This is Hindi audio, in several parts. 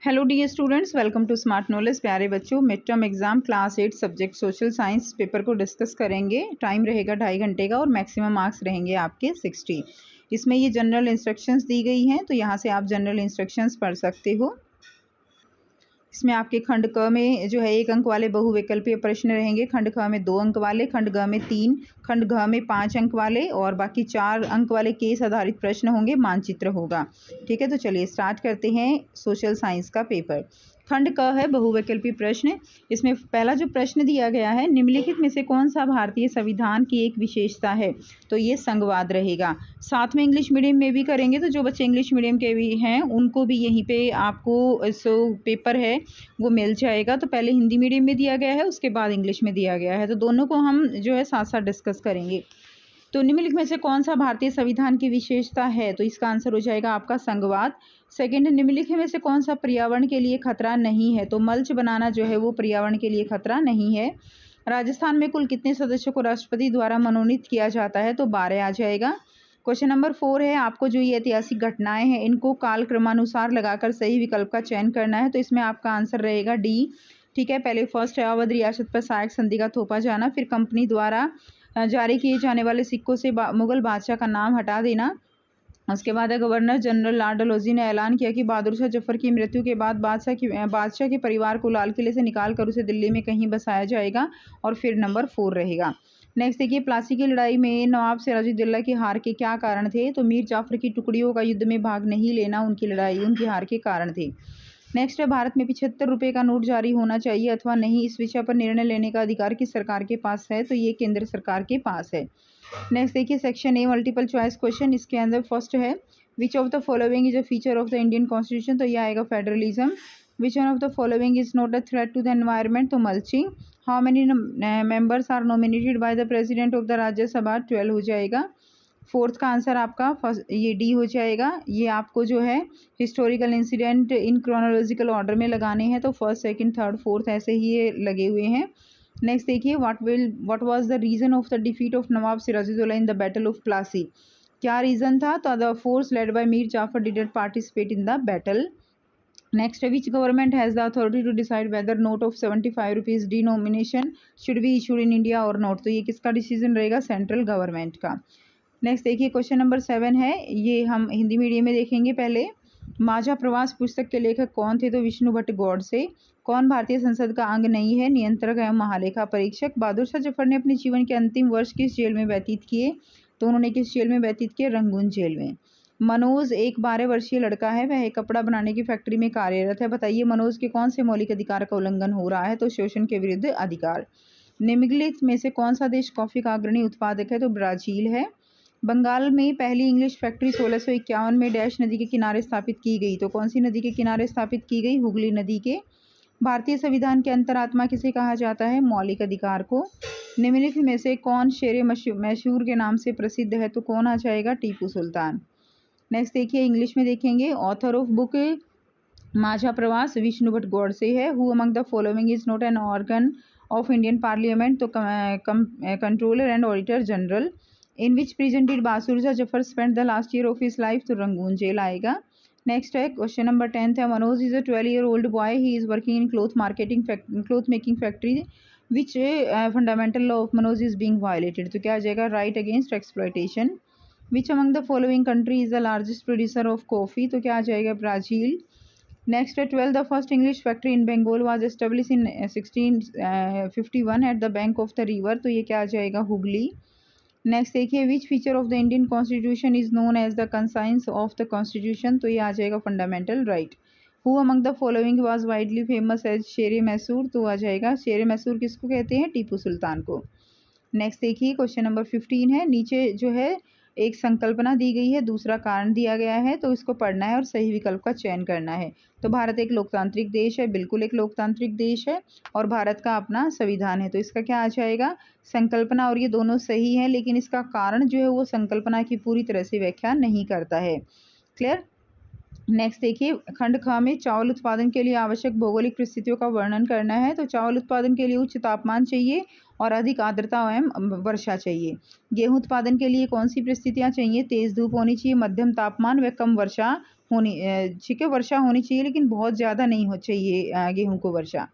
Hello dear students, welcome to smart knowledge. प्यारे बच्चों, mid term exam class 8 subject social science paper को डिस्कस करेंगे। टाइम रहेगा 2.5 घंटे का और मैक्सिमम मार्क्स रहेंगे आपके 60। इसमें ये जनरल इंस्ट्रक्शंस दी गई हैं, तो यहाँ से आप जनरल इंस्ट्रक्शंस पढ़ सकते हो। इसमें आपके खंड क में जो है 1 अंक वाले बहुविकल्पीय प्रश्न रहेंगे, खंड ख में 2 अंक वाले, खंड ग में 3, खंड घ में 5 अंक वाले और बाकी 4 अंक वाले केस आधारित प्रश्न होंगे, मानचित्र होगा। ठीक है, तो चलिए स्टार्ट करते हैं सोशल साइंस का पेपर। खंड क है बहुविकल्पीय प्रश्न। इसमें पहला जो प्रश्न दिया गया है, निम्नलिखित में से कौन सा भारतीय संविधान की एक विशेषता है? तो ये संघवाद रहेगा। साथ में इंग्लिश मीडियम में भी करेंगे, तो जो बच्चे इंग्लिश मीडियम के भी हैं उनको भी यहीं पे आपको जो पेपर है वो मिल जाएगा। तो पहले हिंदी मीडियम में दिया गया है, उसके बाद इंग्लिश में दिया गया है, तो दोनों को हम जो है साथ साथ डिस्कस करेंगे। तो निम्नलिखित में से कौन सा भारतीय संविधान की विशेषता है? तो इसका आंसर हो जाएगा आपका संघवाद। सेकंड, निम्नलिखित में से कौन सा पर्यावरण के लिए खतरा नहीं है? तो मल्च बनाना जो है वो पर्यावरण के लिए खतरा नहीं है। राजस्थान में कुल कितने सदस्यों को राष्ट्रपति द्वारा मनोनीत किया जाता है? तो 12 आ जाएगा। क्वेश्चन नंबर 4 है, आपको जो ये ऐतिहासिक घटनाएं हैं इनको काल क्रमानुसार लगाकर सही विकल्प का चयन करना है। तो इसमें आपका आंसर रहेगा डी। ठीक है, पहले फर्स्ट है अवध रियासत पर सहायक संधि का थोपा जाना, फिर कंपनी द्वारा जारी किए जाने वाले सिक्कों से मुगल बादशाह का नाम हटा देना। उसके बाद है गवर्नर जनरल लॉर्ड डलहौजी ने ऐलान किया कि बहादुर शाह जफर की मृत्यु के बाद बादशाह के परिवार को लाल किले से निकाल कर उसे दिल्ली में कहीं बसाया जाएगा। और फिर नंबर 4 रहेगा। नेक्स्ट देखिए, प्लासी की लड़ाई में नवाब सिराजुद्दौला की हार के क्या कारण थे? तो मीर जाफर की टुकड़ियों का युद्ध में भाग नहीं लेना उनकी हार के कारण थे। नेक्स्ट है, भारत में 75 रुपये का नोट जारी होना चाहिए अथवा नहीं, इस विषय पर निर्णय लेने का अधिकार किस सरकार के पास है? तो ये केंद्र सरकार के पास है। नेक्स्ट देखिए, section A multiple choice question. इसके अंदर फर्स्ट है, which of the following is a feature of the Indian constitution? तो ये आएगा federalism. Which one of the following is not a threat to the environment? तो mulching. How many members are nominated by the president of the Rajya Sabha? 12 हो जाएगा। फोर्थ का आंसर आपका फर्स्ट ये डी हो जाएगा। ये आपको जो है historical incident in chronological order में लगाने हैं, तो फर्स्ट सेकंड थर्ड फोर्थ ऐसे ही ये लगे हुए हैं। नेक्स्ट देखिए, what was the reason of the defeat of Nawab Sirajuddaulah in the battle of Plassey? क्या रीजन था? तो the force led by Mir Jafar didn't participate in the battle. Next, which government has the authority to decide whether note of 75 rupees denomination should be issued in India और नॉट? तो ये किसका डिसीजन रहेगा? सेंट्रल गवर्नमेंट का। नेक्स्ट देखिए, क्वेश्चन नंबर 7 है, ये हम हिंदी मीडियम में देखेंगे। पहले, माझा प्रवास पुस्तक के लेखक कौन थे? तो विष्णु भट्ट गौडसे। कौन भारतीय संसद का अंग नहीं है? नियंत्रक एवं महालेखा परीक्षक। बहादुर शाह जफर ने अपने जीवन के अंतिम वर्ष किस जेल में व्यतीत किए? तो उन्होंने किस जेल में व्यतीत किए? रंगून जेल में। मनोज एक 12 वर्षीय लड़का है, वह एक कपड़ा बनाने की फैक्ट्री में कार्यरत है। बताइए मनोज के कौन से मौलिक अधिकार का उल्लंघन हो रहा है? तो शोषण के विरुद्ध अधिकार। निम्नलिखित में से कौन सा देश कॉफी का अग्रणी उत्पादक है? तो ब्राजील है। बंगाल में पहली इंग्लिश फैक्ट्री 1651 में डैश नदी के किनारे स्थापित की गई? तो कौन सी नदी के किनारे स्थापित की गई? हुगली नदी के। भारतीय संविधान के अंतरात्मा किसे कहा जाता है? मौलिक अधिकार को। निम्नलिखित में से कौन शेर मैसूर के नाम से प्रसिद्ध है? तो कौन आ जाएगा? टीपू सुल्तान। नेक्स्ट देखिए, इंग्लिश में देखेंगे। ऑथर ऑफ बुक माझा प्रवास विष्णु भट्ट गौडसे है। Who among the following is not an organ of Indian parliament? तो controller and auditor general. In which prison did Bahadur Shah Zafar spend the last year of his life? तो रंगून जेल आएगा। नेक्स्ट है क्वेश्चन नंबर 10 है, Manoj is a 12-year-old boy, he is working in cloth making factory, which fundamental law of Manoj is being violated? तो क्या आ जाएगा? Right against exploitation. Which among the following country is the largest producer of coffee? तो क्या आ जाएगा? ब्राजील। नेक्स्ट है 12, the first English factory in Bengal was establish in 1651 at the bank of the river? तो ये क्या आ जाएगा? हुगली। नेक्स्ट देखिए, which feature of the Indian constitution is known as the conscience of the constitution? तो ये आ जाएगा fundamental right. Who among the following was widely famous as शेर मैसूर? तो आ जाएगा शेर मैसूर किसको कहते हैं? टीपू सुल्तान को। नेक्स्ट देखिए, क्वेश्चन नंबर 15 है, नीचे जो है एक संकल्पना दी गई है, दूसरा कारण दिया गया है, तो इसको पढ़ना है और सही विकल्प का चयन करना है। तो भारत एक लोकतांत्रिक देश है, बिल्कुल एक लोकतांत्रिक देश है, और भारत का अपना संविधान है, तो इसका क्या आ जाएगा? संकल्पना। और ये दोनों सही है, लेकिन इसका कारण जो है वो संकल्पना की पूरी तरह से व्याख्या नहीं करता है। क्लियर? नेक्स्ट देखिए, खंड ख में चावल उत्पादन के लिए आवश्यक भौगोलिक परिस्थितियों का वर्णन करना है। तो चावल उत्पादन के लिए उच्च तापमान चाहिए और अधिक आर्द्रता एवं वर्षा चाहिए। गेहूं उत्पादन के लिए कौन सी परिस्थितियां चाहिए? तेज धूप होनी चाहिए, मध्यम तापमान व कम वर्षा होनी ठीक है, वर्षा होनी चाहिए, लेकिन बहुत ज़्यादा नहीं हो चाहिए गेहूँ को वर्षा।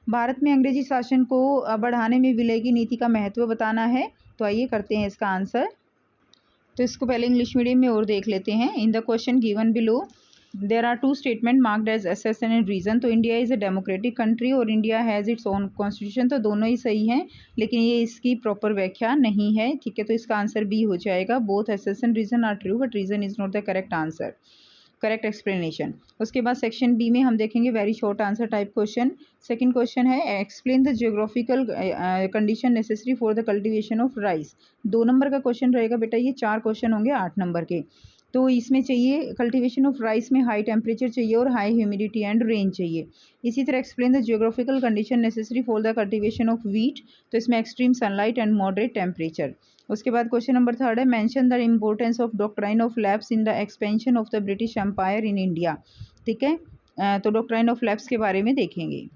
भारत में अंग्रेजी शासन को बढ़ाने में विलय की नीति का महत्व बताना है। तो आइए करते हैं इसका आंसर। तो इसको पहले इंग्लिश मीडियम में और देख लेते हैं। In the question given below there are two statement marked as assertion and reason. तो India is a democratic country और India has its own constitution. तो दोनों ही सही हैं, लेकिन ये इसकी प्रॉपर व्याख्या नहीं है। ठीक है, तो इसका आंसर बी हो जाएगा। Both assertion reason are true but reason is not the correct answer, correct explanation. उसके बाद सेक्शन बी में हम देखेंगे very short answer type question. Second question है explain the geographical condition necessary for the cultivation of rice. 2 number का क्वेश्चन रहेगा बेटा, ये 4 क्वेश्चन होंगे 8 नंबर के। तो इसमें चाहिए कल्टीवेशन ऑफ राइस में हाई टेम्परेचर चाहिए और हाई ह्यूमिडिटी एंड रेन चाहिए। इसी तरह explain the geographical condition necessary for the cultivation of wheat. तो इसमें extreme sunlight and moderate temperature. उसके बाद क्वेश्चन नंबर 3 है mention the importance of doctrine of lapse in the expansion of the British empire in India. ठीक है, तो डॉक्ट्राइन ऑफ लैप्स के बारे में देखेंगे।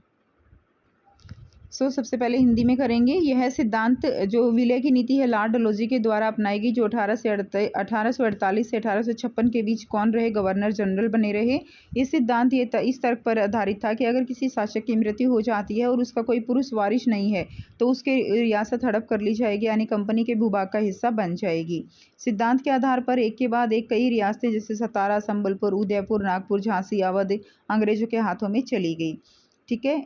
सबसे पहले हिंदी में करेंगे। यह सिद्धांत जो विलय की नीति है लॉर्ड डलहौजी के द्वारा अपनाई गई, जो 1848 से 1856 के बीच कौन रहे, गवर्नर जनरल बने रहे। ये सिद्धांत इस तर्क पर आधारित था कि अगर किसी शासक की मृत्यु हो जाती है और उसका कोई पुरुष वारिश नहीं है तो उसके रियासत हड़प कर ली जाएगी, यानी कंपनी के भूभाग का हिस्सा बन जाएगी। सिद्धांत के आधार पर एक के बाद एक कई रियासतें जैसे सतारा, संबलपुर, उदयपुर, नागपुर, झांसी, अवध अंग्रेजों के हाथों में चली गई। ठीक है,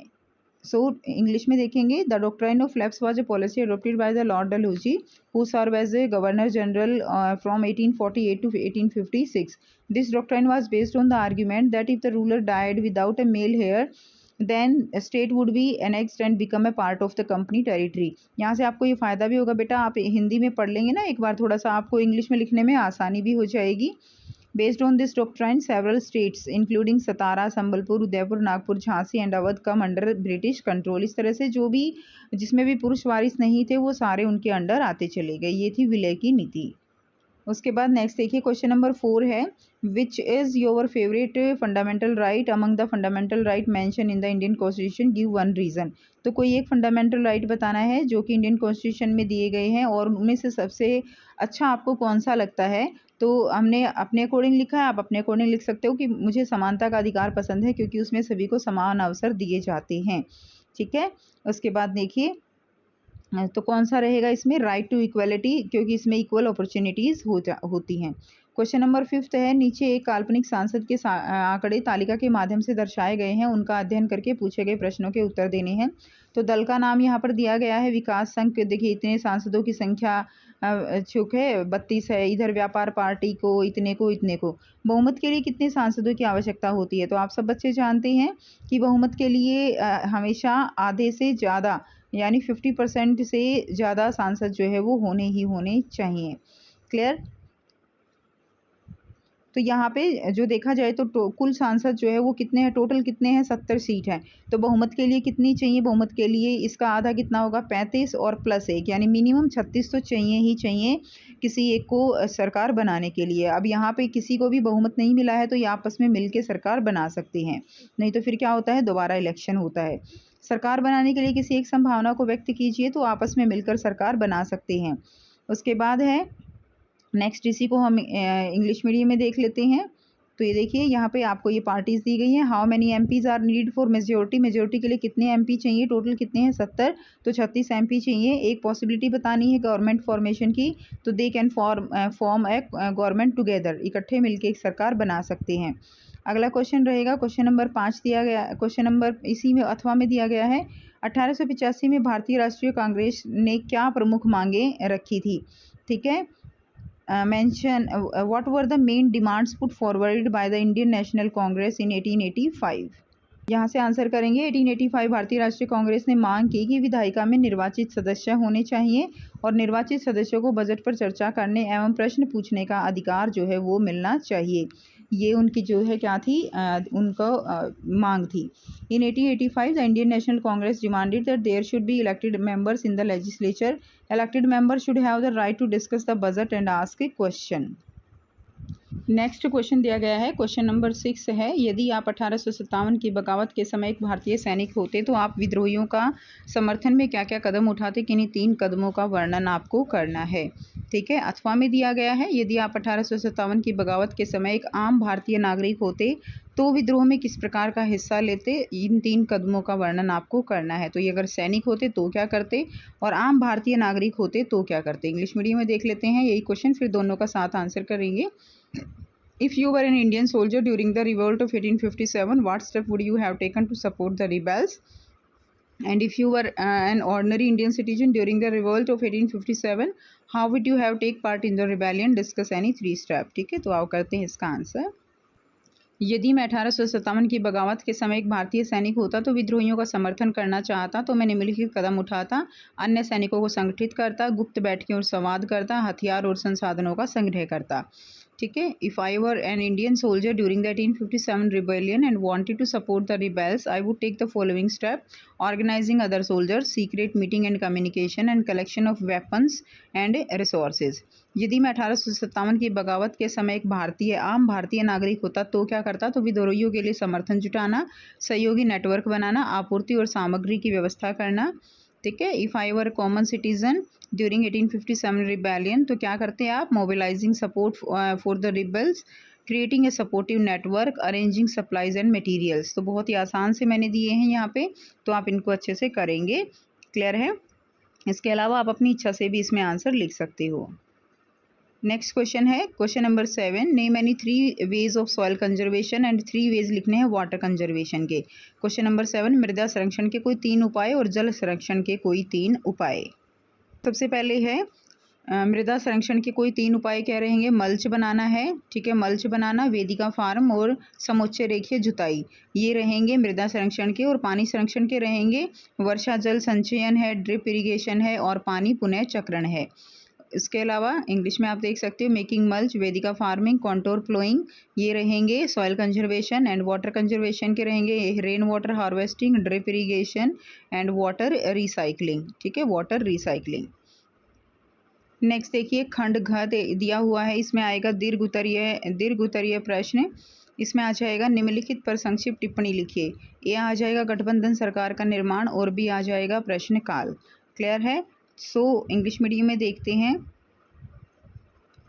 इंग्लिश में देखेंगे। The doctrine of lapse was a policy adopted by the lord Dalhousie who serve as a governor general from 1848 to 1856. This doctrine was based on the argument that if the ruler died without a male heir, then state would be annexed and become a part of the company territory. यहाँ से आपको ये फ़ायदा भी होगा बेटा, आप हिंदी में पढ़ लेंगे ना एक बार, थोड़ा सा आपको इंग्लिश में लिखने में आसानी भी हो जाएगी। Based on this doctrine, several states including Satara, Sambalpur, Udaipur, Nagpur, Jhansi and Awadh come under British control. इस तरह से जो भी जिसमें भी पुरुष वारिस नहीं थे वो सारे उनके अंडर आते चले गए। ये थी विलय की नीति। उसके बाद नेक्स्ट देखिए क्वेश्चन नंबर 4 है which is your favourite fundamental right among the fundamental right mention in the Indian constitution, give one reason. तो कोई एक फंडामेंटल राइट बताना है जो कि इंडियन कॉन्स्टिट्यूशन में दिए गए हैं और उनमें से सबसे अच्छा आपको कौन सा लगता है। तो हमने अपने अकॉर्डिंग लिखा है, आप अपने अकॉर्डिंग लिख सकते हो कि मुझे समानता का अधिकार पसंद है क्योंकि उसमें सभी को समान अवसर दिए जाते हैं। ठीक है, उसके बाद देखिए तो कौन सा रहेगा इसमें, राइट टू इक्वलिटी, क्योंकि इसमें इक्वल अपॉर्चुनिटीज़ होती हैं। क्वेश्चन नंबर 5 है नीचे एक काल्पनिक सांसद के आंकड़े तालिका के माध्यम से दर्शाए गए हैं, उनका अध्ययन करके पूछे गए प्रश्नों के उत्तर देने हैं। तो दल का नाम यहाँ पर दिया गया है विकास संघ। देखिए इतने सांसदों की संख्या चूक है 32 है। इधर व्यापार पार्टी को इतने को बहुमत के लिए कितने सांसदों की आवश्यकता होती है। तो आप सब बच्चे जानते हैं कि बहुमत के लिए हमेशा आधे से ज़्यादा यानी 50% से ज़्यादा सांसद जो है वो होने चाहिए। क्लियर। तो यहाँ पे जो देखा जाए तो कुल सांसद जो है वो कितने हैं, टोटल कितने हैं, 70 सीट हैं। तो बहुमत के लिए कितनी चाहिए, बहुमत के लिए इसका आधा कितना होगा, 35 और प्लस 1 यानी मिनिमम 36 तो चाहिए ही चाहिए किसी एक को सरकार बनाने के लिए। अब यहाँ पे किसी को भी बहुमत नहीं मिला है तो ये आपस में मिल के सरकार बना सकते हैं, नहीं तो फिर क्या होता है, दोबारा इलेक्शन होता है। सरकार बनाने के लिए किसी एक संभावना को व्यक्त कीजिए तो आपस में मिलकर सरकार बना सकते हैं। उसके बाद है नेक्स्ट, इसी को हम इंग्लिश मीडियम में देख लेते हैं। तो ये देखिए यहाँ पे आपको ये पार्टीज दी गई हैं। How many MPs are need for majority, majority के लिए कितने एमपी चाहिए, टोटल कितने हैं 70, तो 36 एमपी चाहिए। एक पॉसिबिलिटी बतानी है गवर्नमेंट फॉर्मेशन की, तो they can form A government together, इकट्ठे मिलकर एक सरकार बना सकते हैं। अगला क्वेश्चन रहेगा क्वेश्चन नंबर 5 दिया गया, क्वेश्चन नंबर इसी में अथवा में दिया गया है 1885 में भारतीय राष्ट्रीय कांग्रेस ने क्या प्रमुख मांगे रखी थी। ठीक है, mention what were the main demands put forward by the Indian National Congress in 1885। यहाँ से आंसर करेंगे 1885 भारतीय राष्ट्रीय कांग्रेस ने मांग की कि विधायिका में निर्वाचित सदस्य होने चाहिए और निर्वाचित सदस्यों को बजट पर चर्चा करने एवं प्रश्न पूछने का अधिकार जो है वो मिलना चाहिए। ये उनकी जो है क्या थी, उनको मांग थी। In 1885 the Indian National Congress demanded that there should be elected members in the legislature. Elected members should have the right to discuss the budget and ask a question. Next question दिया गया है, क्वेश्चन नंबर 6 है, यदि आप 1857 की बगावत के समय एक भारतीय सैनिक होते तो आप विद्रोहियों का समर्थन में क्या क्या कदम उठाते, किन्हीं 3 कदमों का वर्णन आपको करना है। ठीक है, अथवा में दिया गया है, यदि आप 1857 की बगावत के समय एक आम भारतीय नागरिक होते तो विद्रोह में किस प्रकार का हिस्सा लेते, इन 3 कदमों का वर्णन आपको करना है। तो ये अगर सैनिक होते तो क्या करते और आम भारतीय नागरिक होते तो क्या करते। इंग्लिश मीडियम में देख लेते हैं यही क्वेश्चन, फिर दोनों का साथ आंसर करेंगे। If you were an Indian soldier during the revolt of 1857, what step would you have taken to support the rebels? And if you were an ordinary Indian citizen during the revolt of 1857, how would you have take part in the rebellion? Discuss any 3 step. ठीक है, तो आओ करते हैं इसका आंसर। यदि मैं 1857 की बगावत के समय एक भारतीय सैनिक होता तो विद्रोहियों का समर्थन करना चाहता तो मैं निम्नलिखित कदम उठाता। अन्य सैनिकों को संगठित करता, गुप्त बैठकें और संवाद करता, हथियार और संसाधनों का संग्रह करता। ठीक है, if I were an Indian soldier during the 1857 rebellion and wanted to support the rebels, I would take the following step: organizing other soldiers, secret meeting and communication and collection of weapons and resources. यदि मैं 1857 की बगावत के समय एक आम भारतीय नागरिक होता तो क्या करता, तो विद्रोहियों के लिए समर्थन जुटाना, सहयोगी नेटवर्क बनाना, आपूर्ति और सामग्री की व्यवस्था करना। ठीक है, if I were common citizen during 1857 rebellion, तो क्या करते हैं आप, mobilising support for the rebels, creating a supportive network, arranging supplies and materials. तो बहुत ही आसान से मैंने दिए हैं यहाँ पे, तो आप इनको अच्छे से करेंगे। क्लियर है। इसके अलावा आप अपनी इच्छा से भी इसमें आंसर लिख सकते हो। नेक्स्ट क्वेश्चन है, question number 7, name any 3 ways of soil conservation and 3 ways लिखने हैं वाटर कंजर्वेशन के। क्वेश्चन नंबर 7, मृदा संरक्षण के कोई 3 उपाय और जल संरक्षण के कोई 3 उपाय। सबसे पहले है मृदा संरक्षण के कोई 3 उपाय क्या रहेंगे, मल्च बनाना है। ठीक है, मल्च बनाना, वेदिका फार्म और समुच्चय रेखीय जुताई, ये रहेंगे मृदा संरक्षण के। और पानी संरक्षण के रहेंगे वर्षा जल संचयन है, ड्रिप इरिगेशन है और पानी पुनः चक्रण है। इसके अलावा इंग्लिश में आप देख सकते हो मेकिंग मल्च, वेदिका फार्मिंग, कॉन्टोर प्लोइंग, ये रहेंगे soil conservation. And water conservation के रहेंगे rain water harvesting, drip irrigation and water recycling. ठीक है, वाटर रिसाइकलिंग। नेक्स्ट देखिए, खंड घ दिया हुआ है, इसमें आएगा दीर्घ उत्तरीय प्रश्न। इसमें आ जाएगा निम्नलिखित पर संक्षिप्त टिप्पणी लिखिए। ए आ जाएगा गठबंधन सरकार का निर्माण और बी आ जाएगा प्रश्न काल। क्लियर है। सो इंग्लिश मीडियम में देखते हैं,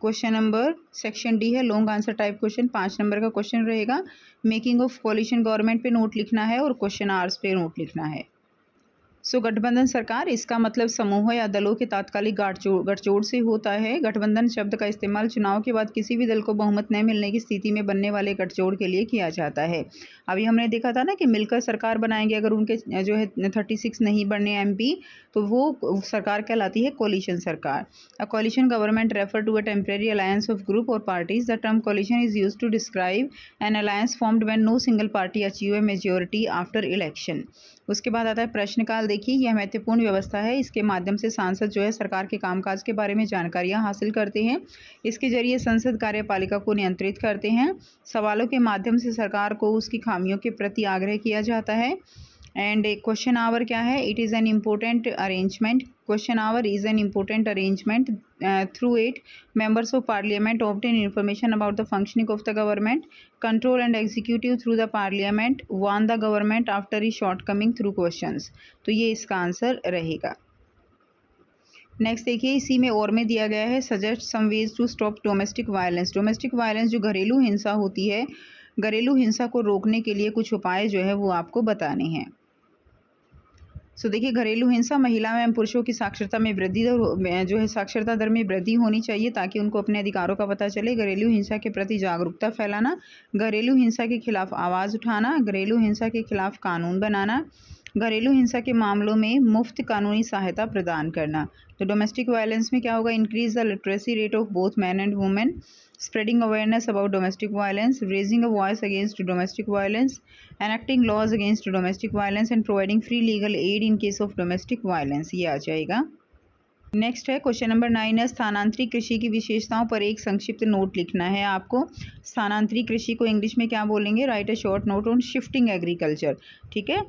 क्वेश्चन नंबर सेक्शन डी है, long answer type question, 5 number का क्वेश्चन रहेगा। मेकिंग ऑफ कोलिशन गवर्नमेंट पे नोट लिखना है और क्वेश्चन आवर्स पे नोट लिखना है। सो गठबंधन सरकार, इसका मतलब समूह या दलों के तात्कालिक गठजोड़ से होता है। गठबंधन शब्द का इस्तेमाल चुनाव के बाद किसी भी दल को बहुमत न मिलने की स्थिति में बनने वाले गठजोड़ के लिए किया जाता है। अभी हमने देखा था ना कि मिलकर सरकार बनाएंगे, अगर उनके जो है 36 नहीं बनने एमपी, तो वो सरकार कहलाती है कोलिशन सरकार। A coalition government refer to a temporary alliance of group or parties. The term coalition is used to describe an alliance formed when no single party achieve a majority after election. उसके बाद आता है प्रश्नकाल। देखिए, यह महत्वपूर्ण व्यवस्था है, इसके माध्यम से सांसद जो है सरकार के कामकाज के बारे में जानकारियां हासिल करते हैं। इसके जरिए संसद कार्यपालिका को नियंत्रित करते हैं। सवालों के माध्यम से सरकार को उसकी खामियों के प्रति आग्रह किया जाता है। एंड क्वेश्चन आवर क्या है, it is an important arrangement. Question our is an important arrangement through it members of parliament obtain information about the functioning of the government, control and executive through the parliament, warn the government after its shortcoming through questions। तो ये इसका आंसर रहेगा। नेक्स्ट देखिए, इसी में और में दिया गया है, suggest some ways to stop domestic violence. Domestic violence जो घरेलू हिंसा होती है, घरेलू हिंसा को रोकने के लिए कुछ उपाय जो है वो आपको बताने हैं। सो देखिए, घरेलू हिंसा, महिला एवं पुरुषों की साक्षरता में वृद्धि जो है साक्षरता दर में वृद्धि होनी चाहिए ताकि उनको अपने अधिकारों का पता चले। घरेलू हिंसा के प्रति जागरूकता फैलाना, घरेलू हिंसा के खिलाफ आवाज़ उठाना, घरेलू हिंसा के खिलाफ कानून बनाना, घरेलू हिंसा के मामलों में मुफ्त कानूनी सहायता प्रदान करना। तो डोमेस्टिक वायलेंस में क्या होगा, increase the literacy rate of both man and women, spreading awareness about domestic violence, raising a voice against domestic violence, enacting laws against domestic violence and providing free legal aid in case of domestic violence। ये आ जाएगा। नेक्स्ट है क्वेश्चन नंबर 9 है, स्थानांतरी कृषि की विशेषताओं पर एक संक्षिप्त नोट लिखना है आपको। स्थानांतरी कृषि को इंग्लिश में क्या बोलेंगे, right a short note on shifting agriculture. ठीक है,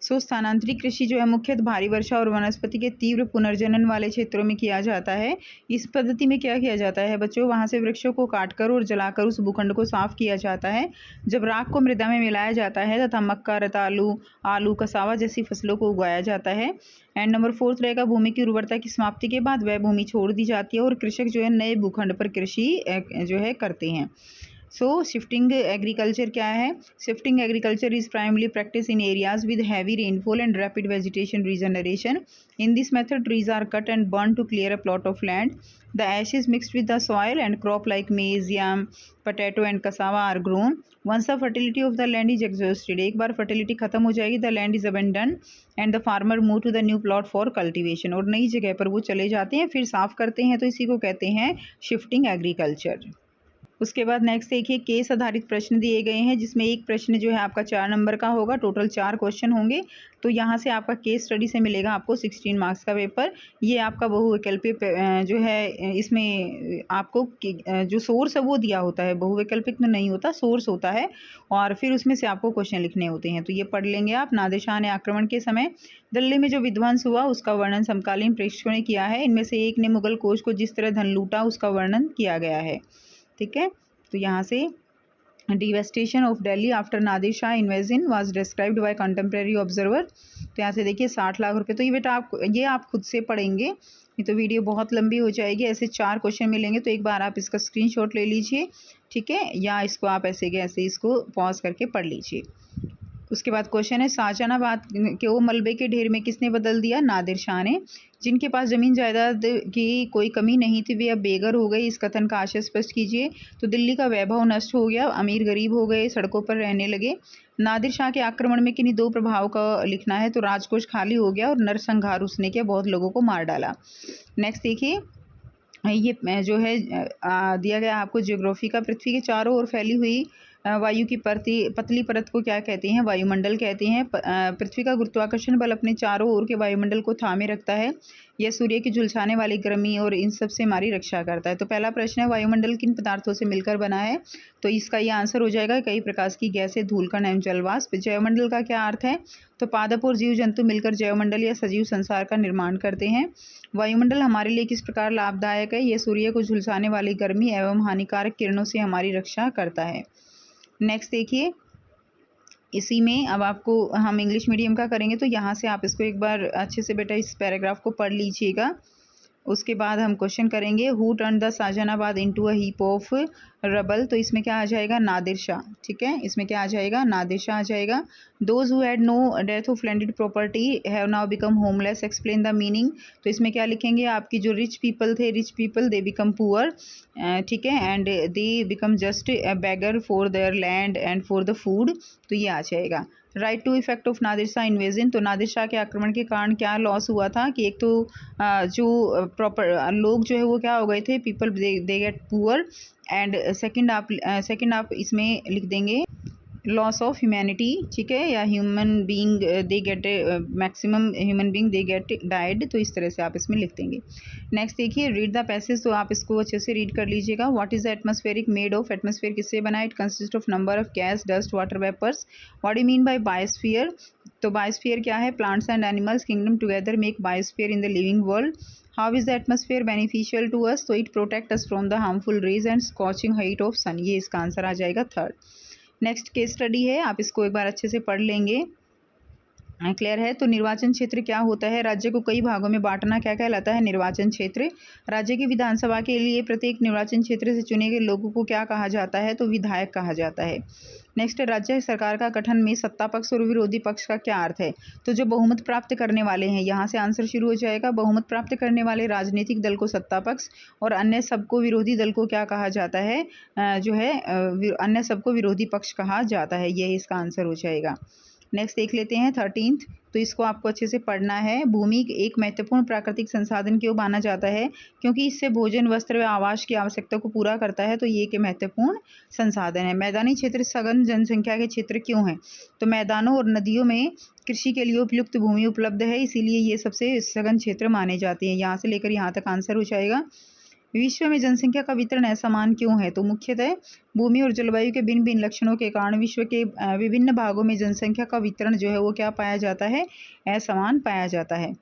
स्थानांतरित कृषि जो है मुख्यतः भारी वर्षा और वनस्पति के तीव्र पुनर्जनन वाले क्षेत्रों में किया जाता है। इस पद्धति में क्या किया जाता है बच्चों, वहाँ से वृक्षों को काटकर और जलाकर उस भूखंड को साफ किया जाता है। जब राख को मृदा में मिलाया जाता है तथा मक्का, रतालू, आलू, कसावा जैसी फसलों को उगाया जाता है। एंड नंबर 4 रहेगा, भूमि की उर्वरता की समाप्ति के बाद वह भूमि छोड़ दी जाती है और कृषक जो है नए भूखंड पर कृषि जो है करते हैं। शिफ्टिंग एग्रीकल्चर क्या है? Shifting agriculture is primarily practice in areas with heavy rainfall and rapid vegetation regeneration. In this method, trees are cut and burned to clear a plot of land. The ash is mixed with the soil and crop like maize, yam, potato and cassava are grown. Once the fertility of the land is exhausted, एक बार fertility खत्म हो जाएगी, the land is abandoned and the farmer move to the new plot for cultivation. और नई जगह पर वो चले जाते हैं, फिर साफ करते हैं, तो इसी को कहते हैं शिफ्टिंग एग्रीकल्चर। उसके बाद नेक्स्ट देखिए, केस आधारित प्रश्न दिए गए हैं जिसमें एक प्रश्न जो है आपका 4 नंबर का होगा। टोटल 4 क्वेश्चन होंगे, तो यहाँ से आपका केस स्टडी से मिलेगा आपको 16 मार्क्स का पेपर। ये आपका बहुविकल्पिक जो है, इसमें आपको जो सोर्स है वो दिया होता है, बहुविकल्पिक में नहीं होता, सोर्स होता है और फिर उसमें से आपको क्वेश्चन लिखने होते हैं। तो ये पढ़ लेंगे आप। नादिर शाह ने आक्रमण के समय दिल्ली में जो विध्वंस हुआ उसका वर्णन समकालीन प्रेक्षकों ने किया है। इनमें से एक ने मुगल कोष को जिस तरह धन लूटा उसका वर्णन किया गया है। ठीक है, तो यहाँ से devastation of Delhi after Nadir Shah invasion was described bye contemporary observer. तो यहाँ से देखिए 60 लाख रुपए। तो ये बेटा आप खुद से पढ़ेंगे, ये तो वीडियो बहुत लंबी हो जाएगी। ऐसे 4 क्वेश्चन मिलेंगे, तो एक बार आप इसका स्क्रीनशॉट ले लीजिए, ठीक है, या इसको आप ऐसे के ऐसे इसको पॉज करके पढ़ लीजिए। उसके बाद क्वेश्चन है, शाहजहानाबाद को मलबे के ढेर में किसने बदल दिया? नादिर शाह ने। जिनके पास जमीन जायदाद की कोई कमी नहीं थी वे अब बेघर हो गए, इस कथन का आशय स्पष्ट कीजिए। तो दिल्ली का वैभव नष्ट हो गया, अमीर गरीब हो गए, सड़कों पर रहने लगे। नादिर शाह के आक्रमण में किन्हीं 2 प्रभाव का लिखना है। तो राजकोष खाली हो गया और नरसंहार उसने किया, बहुत लोगों को मार डाला। नेक्स्ट देखिए, ये जो है दिया गया आपको ज्योग्राफी का। पृथ्वी के चारों ओर फैली हुई वायु की पतली परत को क्या कहते हैं? वायुमंडल कहते हैं। पृथ्वी का गुरुत्वाकर्षण बल अपने चारों ओर के वायुमंडल को थामे रखता है। यह सूर्य की झुलसाने वाली गर्मी और इन सब से हमारी रक्षा करता है। तो पहला प्रश्न है, वायुमंडल किन पदार्थों से मिलकर बना है? तो इसका ये आंसर हो जाएगा कई प्रकाश की गैसें, धूलकण एवं जलवाष्प। जैवमंडल का क्या अर्थ है? तो पादप और जीव जंतु मिलकर जैवमंडल या सजीव संसार का निर्माण करते हैं। वायुमंडल हमारे लिए किस प्रकार लाभदायक है? यह सूर्य को झुलसाने वाली गर्मी एवं हानिकारक किरणों से हमारी रक्षा करता है। नेक्स्ट देखिए, इसी में अब आपको हम इंग्लिश मीडियम का करेंगे, तो यहाँ से आप इसको एक बार अच्छे से बेटा इस पैराग्राफ को पढ़ लीजिएगा। उसके बाद हम क्वेश्चन करेंगे, who turn the Shahjahanabad into a heap of rubble. तो इसमें क्या आ जाएगा? नादिर शाह। ठीक है, इसमें क्या आ जाएगा? नादिर शाह आ जाएगा। Those who had no death of landed property have now become homeless, explain the meaning. तो इसमें क्या लिखेंगे? आपकी जो रिच पीपल थे, rich people they become poor, ठीक है, and they become just a beggar for their land and for the food. तो ये आ जाएगा। Write two effect of Nadir Shah invasion. तो नादिर शाह के आक्रमण के कारण क्या लॉस हुआ था कि एक तो जो प्रॉपर लोग जो है वो क्या हो गए थे, people they get poor, and second आप इसमें लिख देंगे लॉस ऑफ ह्यूमैनिटी, ठीक है, या human being they get maximum human being they get died. तो इस तरह से आप इसमें लिख देंगे। नेक्स्ट देखिए, रीड द पैसेज। तो आप इसको अच्छे से रीड कर लीजिएगा। What is the atmospheric made of? Atmosphere किससे बना है? It consist of number of gas, dust, water vapours. What do mean by biosphere? तो बायोस्फीयर क्या है? Plants and animals kingdom together make biosphere in the living world. How is the atmosphere beneficial to us? So it protects us from the harmful rays and scorching heat of sun. ये इसका आंसर आ जाएगा 3rd। नेक्स्ट केस स्टडी है, आप इसको एक बार अच्छे से पढ़ लेंगे। क्लियर है? तो निर्वाचन क्षेत्र क्या होता है? राज्य को कई भागों में बांटना क्या कहलाता है? निर्वाचन क्षेत्र। राज्य की विधानसभा के लिए प्रत्येक निर्वाचन क्षेत्र से चुने गए लोगों को क्या कहा जाता है? तो विधायक कहा जाता है। नेक्स्ट, राज्य सरकार का गठन में सत्ता पक्ष और विरोधी पक्ष का क्या अर्थ है? तो जो बहुमत प्राप्त करने वाले हैं, यहाँ से आंसर शुरू हो जाएगा। बहुमत प्राप्त करने वाले राजनीतिक दल को सत्ता पक्ष और अन्य सबको विरोधी दल को क्या कहा जाता है? अन्य सबको विरोधी पक्ष कहा जाता है। यही इसका आंसर हो जाएगा। नेक्स्ट देख लेते हैं 13th। तो इसको आपको अच्छे से पढ़ना है। भूमि एक महत्वपूर्ण प्राकृतिक संसाधन क्यों माना जाता है? क्योंकि इससे भोजन, वस्त्र व आवास की आवश्यकता को पूरा करता है। तो ये एक महत्वपूर्ण संसाधन है। मैदानी क्षेत्र सघन जनसंख्या के क्षेत्र क्यों हैं? तो मैदानों और नदियों में कृषि के लिए उपयुक्त भूमि उपलब्ध है, इसीलिए ये सबसे सघन क्षेत्र माने जाते हैं। यहाँ से लेकर यहाँ तक आंसर हो जाएगा। विश्व में जनसंख्या का वितरण असमान क्यों है? तो मुख्यतः भूमि और जलवायु के भिन्न भिन्न लक्षणों के कारण विश्व के विभिन्न भागों में जनसंख्या का वितरण जो है वो क्या पाया जाता है? असमान पाया जाता है।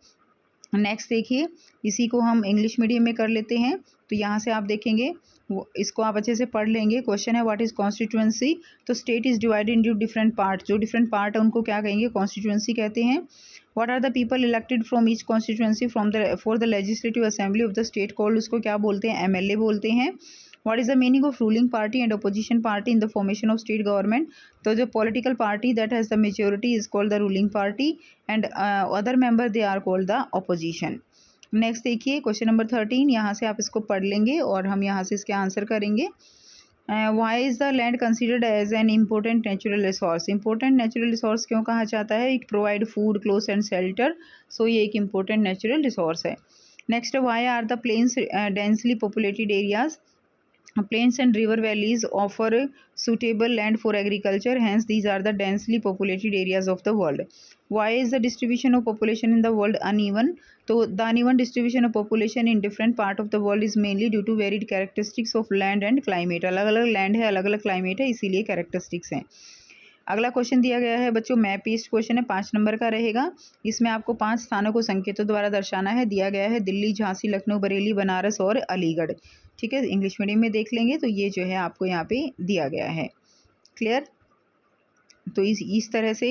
नेक्स्ट देखिए, इसी को हम इंग्लिश मीडियम में कर लेते हैं। तो यहाँ से आप देखेंगे इसको आप अच्छे से पढ़ लेंगे। क्वेश्चन है व्हाट इज कॉन्स्टिट्यूएंसी? तो state is divided into different part. जो डिफरेंट पार्ट है उनको क्या कहेंगे? कॉन्स्टिट्यूएंसी कहते हैं। What are the people elected from each constituency from the for the legislative assembly of the state called, उसको क्या बोलते हैं? एमएलए बोलते हैं। What is the meaning of ruling party and opposition party in the formation of state government? तो जो political party that has the majority is called the ruling party and other member they are called the opposition. Next देखिए क्वेश्चन नंबर 13, यहाँ से आप इसको पढ़ लेंगे और हम यहाँ से इसके आंसर करेंगे। Why is the land considered as an important natural resource? Important natural resource क्यों कहा जाता है? It provide food, clothes and shelter. So ये एक इम्पोर्टेंट नेचुरल रिसोर्स है। Next, why are the plains densely populated areas? Plains and river valleys offer suitable land for agriculture, hence these are the densely populated areas of the world. Why is the distribution of population in the world uneven? So the uneven distribution of population in different part of the world is mainly due to varied characteristics of land and climate. अलग अलग लैंड है, अलग अलग क्लाइमेट है, इसीलिए कैरेक्टरिस्टिक्स हैं। अगला क्वेश्चन दिया गया है बच्चों, मैप बेस्ड क्वेश्चन है, 5 नंबर का रहेगा। इसमें आपको 5 स्थानों को संकेतों द्वारा दर्शाना है। दिया गया है दिल्ली, झांसी, लखनऊ, बरेली, बनारस और अलीगढ़। ठीक है, इंग्लिश मीडियम में देख लेंगे तो ये जो है आपको यहाँ पे दिया गया है। क्लियर? तो इस तरह से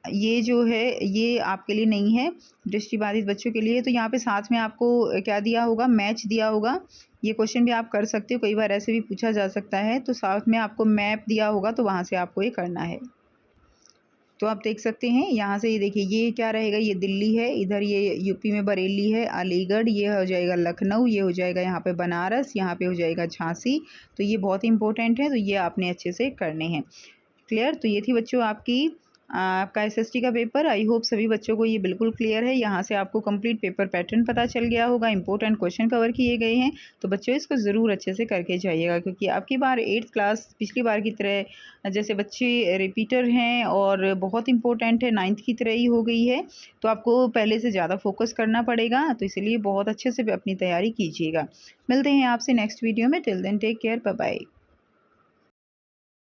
ये जो है ये आपके लिए नहीं है, दृष्टिबाधित बच्चों के लिए। तो यहाँ पे साथ में आपको क्या दिया होगा? मैच दिया होगा। ये क्वेश्चन भी आप कर सकते हो, कई बार ऐसे भी पूछा जा सकता है। तो साथ में आपको मैप दिया होगा तो वहाँ से आपको ये करना है। तो आप देख सकते हैं यहाँ से, ये देखिए ये क्या रहेगा? ये दिल्ली है, इधर ये यूपी में बरेली है, अलीगढ़, ये हो जाएगा लखनऊ, ये हो जाएगा यहाँ पे बनारस, यहाँ पे हो जाएगा झांसी। तो ये बहुत इंपॉर्टेंट है, तो ये आपने अच्छे से करने हैं। क्लियर? तो ये थी बच्चों आपका एसएसटी का पेपर। आई होप सभी बच्चों को ये बिल्कुल क्लियर है। यहाँ से आपको कंप्लीट पेपर पैटर्न पता चल गया होगा, इंपॉर्टेंट क्वेश्चन कवर किए गए हैं। तो बच्चों इसको ज़रूर अच्छे से करके जाइएगा, क्योंकि आपकी बार 8th क्लास पिछली बार की तरह जैसे बच्चे रिपीटर हैं और बहुत इंपॉर्टेंट है, 9th की तरह ही हो गई है। तो आपको पहले से ज़्यादा फोकस करना पड़ेगा, तो इसलिए बहुत अच्छे से अपनी तैयारी कीजिएगा। मिलते हैं आपसे नेक्स्ट वीडियो में। Till then take care, bye bye.